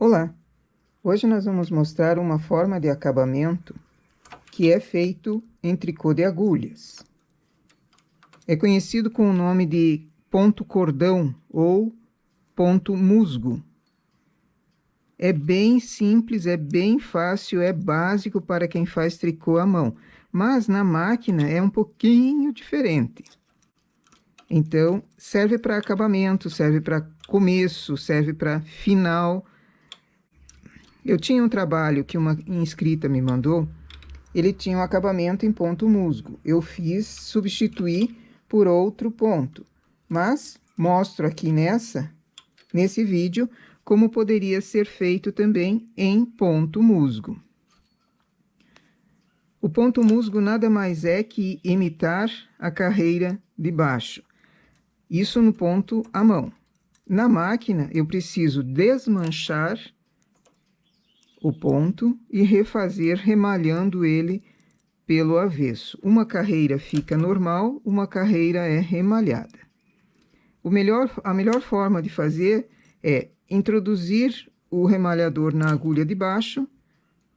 Olá! Hoje nós vamos mostrar uma forma de acabamento que é feito em tricô de agulhas. É conhecido com o nome de ponto cordão ou ponto musgo. É bem simples, é bem fácil, é básico para quem faz tricô à mão, mas na máquina é um pouquinho diferente. Então, serve para acabamento, serve para começo, serve para final. Eu tinha um trabalho que uma inscrita me mandou, ele tinha um acabamento em ponto musgo. Eu fiz substituir por outro ponto, mas mostro aqui nesse vídeo como poderia ser feito também em ponto musgo. O ponto musgo nada mais é que imitar a carreira de baixo. Isso no ponto à mão. Na máquina, eu preciso desmanchar o ponto e refazer remalhando ele pelo avesso. Uma carreira fica normal, uma carreira é remalhada. A melhor forma de fazer é introduzir o remalhador na agulha de baixo,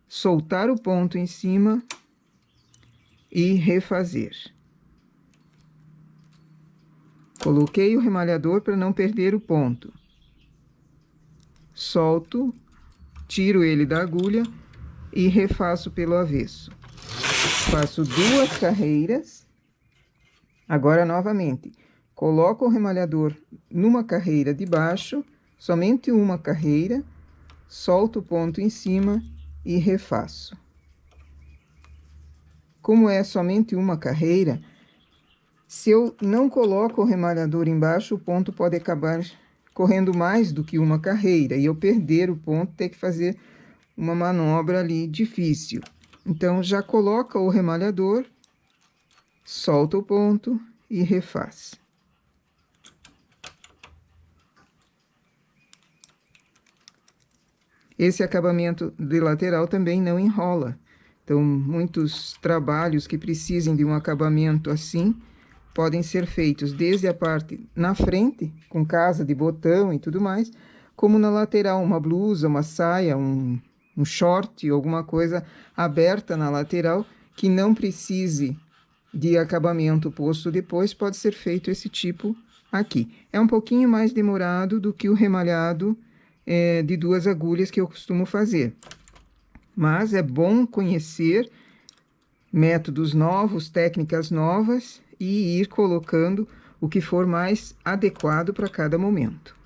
soltar o ponto em cima e refazer. Coloquei o remalhador para não perder o ponto. Solto, tiro ele da agulha e refaço pelo avesso. Faço duas carreiras. Agora, novamente, coloco o remalhador numa carreira de baixo, somente uma carreira, solto o ponto em cima e refaço. Como é somente uma carreira, se eu não coloco o remalhador embaixo, o ponto pode acabar correndo mais do que uma carreira, e eu perder o ponto, ter que fazer uma manobra ali difícil. Então, já coloca o remalhador, solta o ponto e refaz. Esse acabamento de lateral também não enrola. Então, muitos trabalhos que precisem de um acabamento assim, podem ser feitos desde a parte na frente, com casa de botão e tudo mais, como na lateral, uma blusa, uma saia, um short, alguma coisa aberta na lateral, que não precise de acabamento posto depois, pode ser feito esse tipo aqui. É um pouquinho mais demorado do que o remalhado de duas agulhas que eu costumo fazer. Mas é bom conhecer métodos novos, técnicas novas e ir colocando o que for mais adequado para cada momento.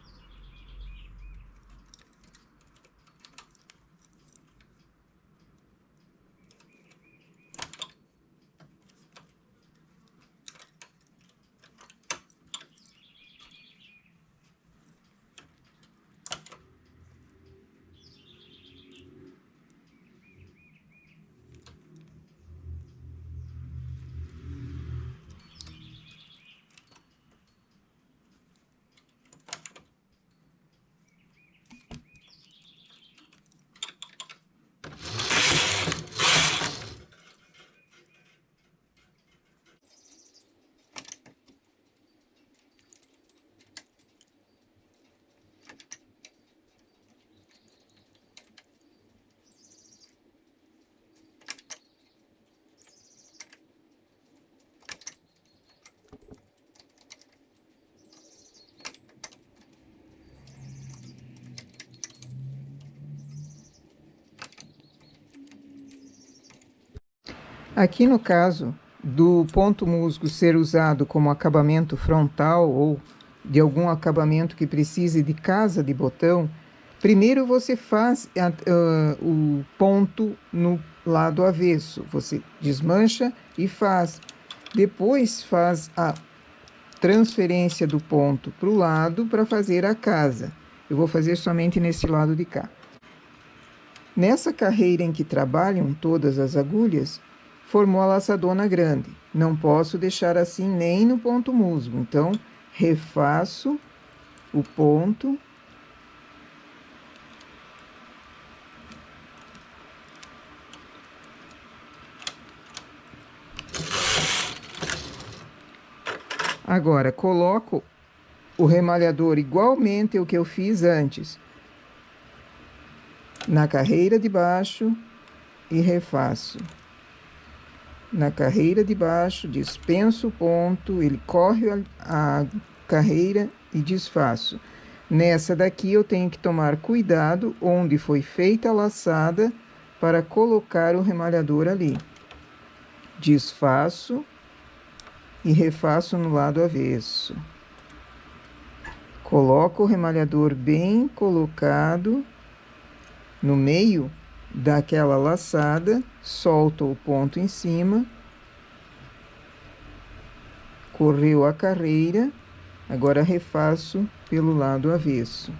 Aqui no caso do ponto musgo ser usado como acabamento frontal ou de algum acabamento que precise de casa de botão, primeiro você faz o ponto no lado avesso, você desmancha e faz. Depois faz a transferência do ponto para o lado para fazer a casa. Eu vou fazer somente nesse lado de cá. Nessa carreira em que trabalham todas as agulhas, formou a laçadona grande. Não posso deixar assim nem no ponto musgo. Então, refaço o ponto. Agora, coloco o remalhador igualmente o que eu fiz antes. Na carreira de baixo e refaço. Na carreira de baixo, dispenso o ponto, ele corre a carreira e desfaço. Nessa daqui eu tenho que tomar cuidado onde foi feita a laçada para colocar o remalhador ali. Desfaço e refaço no lado avesso. Coloco o remalhador bem colocado no meio daquela laçada, solto o ponto em cima, correu a carreira, agora refaço pelo lado avesso.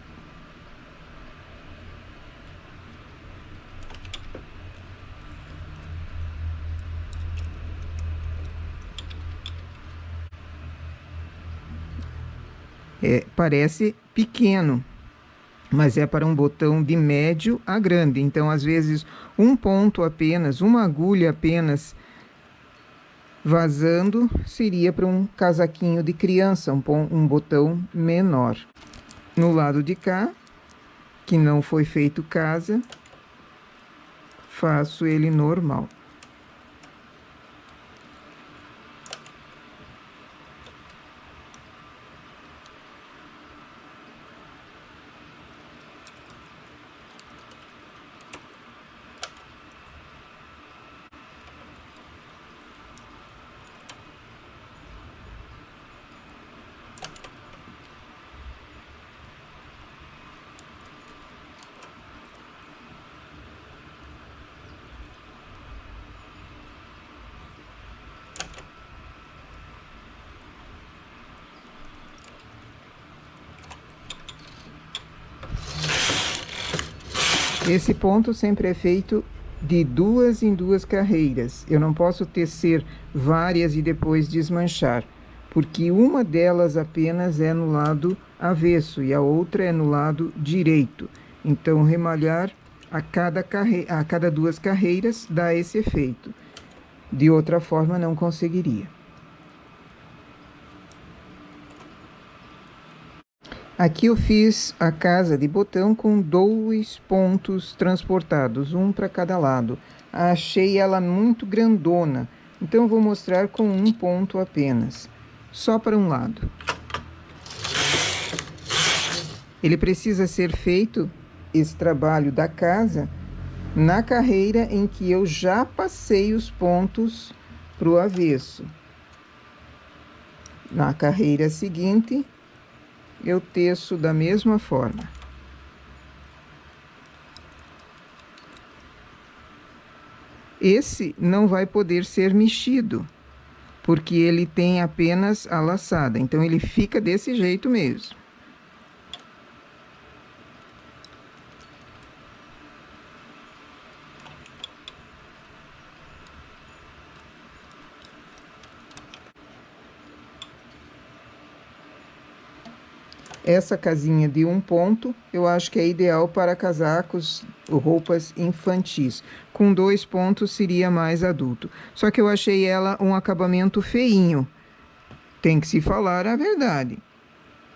Parece pequeno, mas é para um botão de médio a grande. Então, às vezes, um ponto apenas, uma agulha apenas vazando seria para um casaquinho de criança, um botão menor. No lado de cá, que não foi feito casa, faço ele normal. Esse ponto sempre é feito de 2 em 2 carreiras. Eu não posso tecer várias e depois desmanchar, porque uma delas apenas é no lado avesso e a outra é no lado direito. Então, remalhar a cada 2 carreiras dá esse efeito. De outra forma, não conseguiria. Aqui eu fiz a casa de botão com 2 pontos transportados, um para cada lado. Achei ela muito grandona, então vou mostrar com um ponto apenas, só para um lado. Ele precisa ser feito, esse trabalho da casa, na carreira em que eu já passei os pontos para o avesso. Na carreira seguinte, eu teço da mesma forma. Esse não vai poder ser mexido, porque ele tem apenas a laçada, então ele fica desse jeito mesmo. Essa casinha de um ponto, eu acho que é ideal para casacos ou roupas infantis. Com 2 pontos seria mais adulto. Só que eu achei ela um acabamento feinho. Tem que se falar a verdade.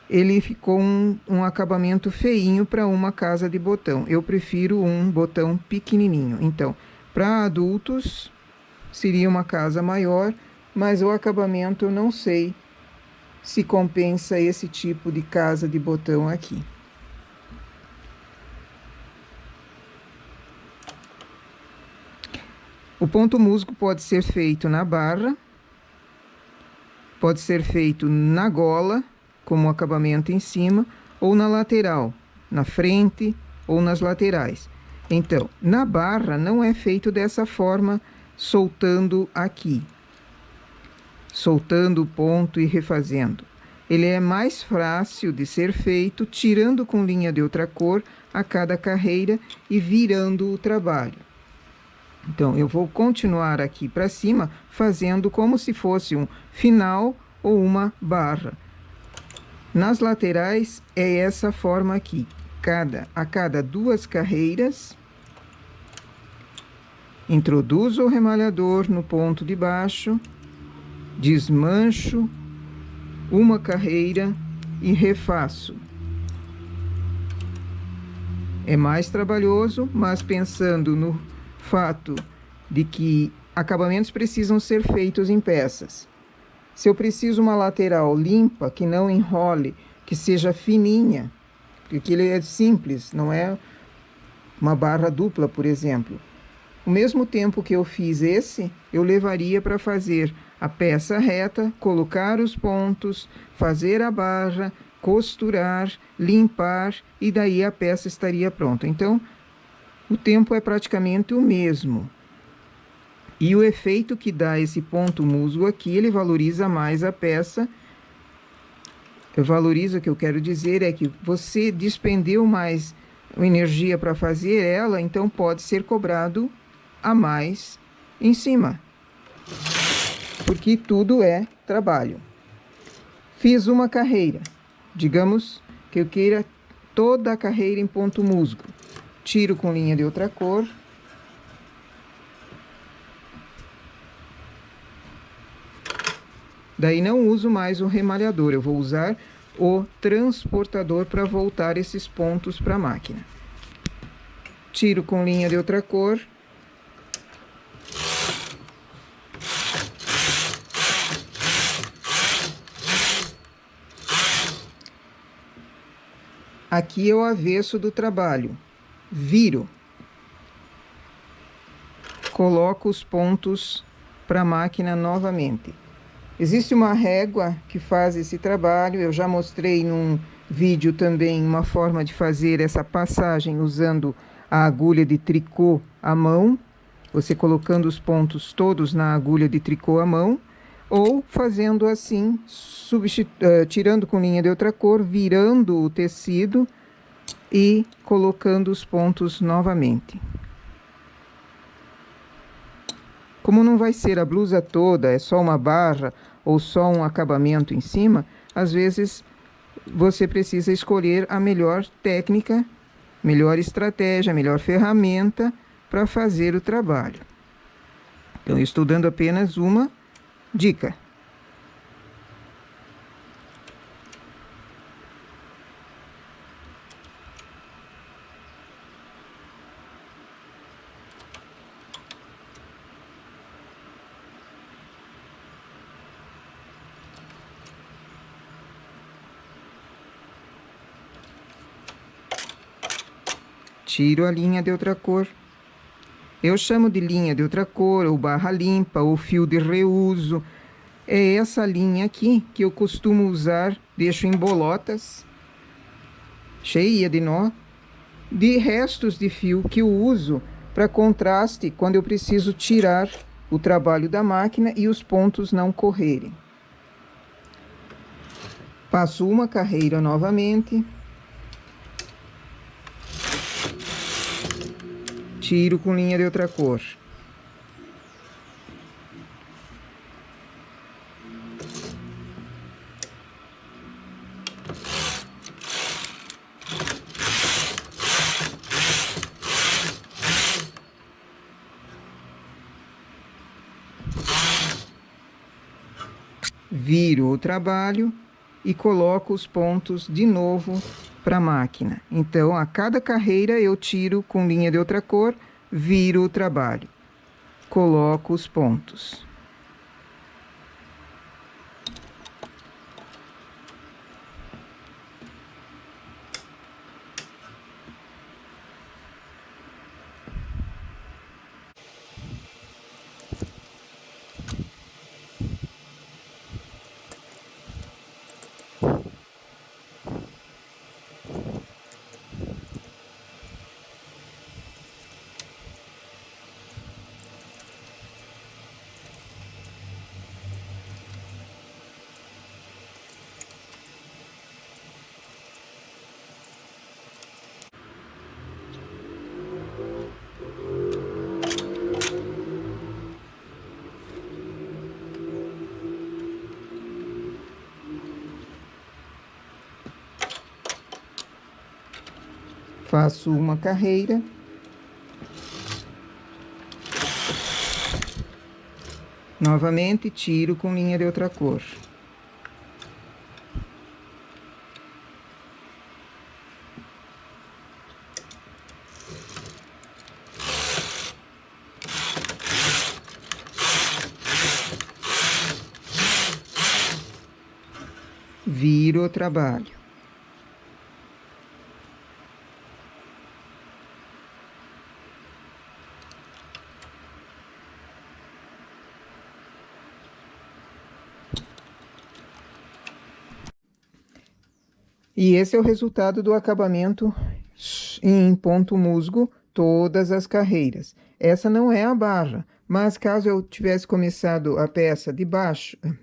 Ele ficou um acabamento feinho para uma casa de botão. Eu prefiro um botão pequenininho. Então, para adultos, seria uma casa maior, mas o acabamento eu não sei se compensa esse tipo de casa de botão aqui. O ponto musgo pode ser feito na barra, pode ser feito na gola, como acabamento em cima, ou na lateral, na frente ou nas laterais. Então, na barra não é feito dessa forma, soltando aqui. Soltando o ponto e refazendo. Ele é mais fácil de ser feito tirando com linha de outra cor a cada carreira e virando o trabalho. Então, eu vou continuar aqui para cima, fazendo como se fosse um final ou uma barra. Nas laterais, é essa forma aqui. A cada 2 carreiras, introduzo o remalhador no ponto de baixo, desmancho uma carreira e refaço. É mais trabalhoso, mas pensando no fato de que acabamentos precisam ser feitos em peças. Se eu preciso uma lateral limpa, que não enrole, que seja fininha, porque ele é simples, não é uma barra dupla, por exemplo. O mesmo tempo que eu fiz esse, eu levaria para fazer a peça reta, colocar os pontos, fazer a barra, costurar, limpar e daí a peça estaria pronta. Então, o tempo é praticamente o mesmo. E o efeito que dá esse ponto musgo aqui, ele valoriza mais a peça. Valoriza, o que eu quero dizer é que você despendeu mais energia para fazer ela, então pode ser cobrado a mais em cima. Porque tudo é trabalho. Fiz uma carreira. Digamos que eu queira toda a carreira em ponto musgo. Tiro com linha de outra cor. Daí não uso mais o remalhador, eu vou usar o transportador para voltar esses pontos para a máquina. Tiro com linha de outra cor. Aqui é o avesso do trabalho. Viro. Coloco os pontos para a máquina novamente. Existe uma régua que faz esse trabalho. Eu já mostrei num vídeo também uma forma de fazer essa passagem usando a agulha de tricô à mão. Você colocando os pontos todos na agulha de tricô à mão. Ou fazendo assim, tirando com linha de outra cor, virando o tecido e colocando os pontos novamente. Como não vai ser a blusa toda, é só uma barra ou só um acabamento em cima, às vezes você precisa escolher a melhor técnica, melhor estratégia, melhor ferramenta para fazer o trabalho. Então, eu estou dando apenas uma dica. Tiro a linha de outra cor. Eu chamo de linha de outra cor, ou barra limpa, ou fio de reuso. É essa linha aqui que eu costumo usar, deixo em bolotas, cheia de nó, de restos de fio que eu uso para contraste quando eu preciso tirar o trabalho da máquina e os pontos não correrem. Passo uma carreira novamente. Tiro com linha de outra cor. Viro o trabalho e coloco os pontos de novo para a máquina. Então, a cada carreira eu tiro com linha de outra cor, viro o trabalho, coloco os pontos. Faço uma carreira. Novamente, tiro com linha de outra cor. viro o trabalho. E esse é o resultado do acabamento em ponto musgo, todas as carreiras. Essa não é a barra, mas caso eu tivesse começado a peça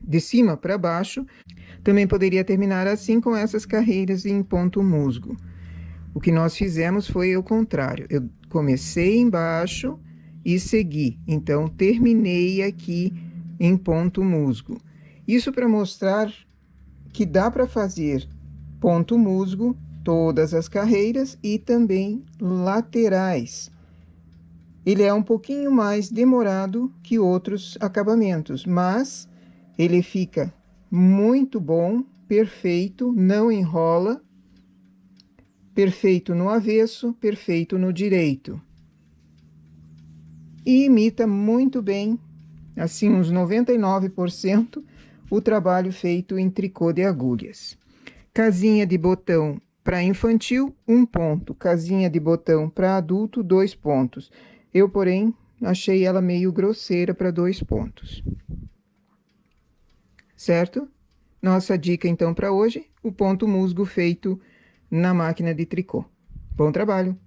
de cima para baixo, também poderia terminar assim com essas carreiras em ponto musgo. O que nós fizemos foi o contrário. Eu comecei embaixo e segui. Então, terminei aqui em ponto musgo. Isso para mostrar que dá para fazer ponto musgo, todas as carreiras e também laterais. Ele é um pouquinho mais demorado que outros acabamentos, mas ele fica muito bom, perfeito, não enrola, perfeito no avesso, perfeito no direito. E imita muito bem, assim uns 99%, o trabalho feito em tricô de agulhas. Casinha de botão para infantil, 1 ponto. Casinha de botão para adulto, 2 pontos. Eu, porém, achei ela meio grosseira para 2 pontos. Certo? Nossa dica, então, para hoje, o ponto musgo feito na máquina de tricô. Bom trabalho!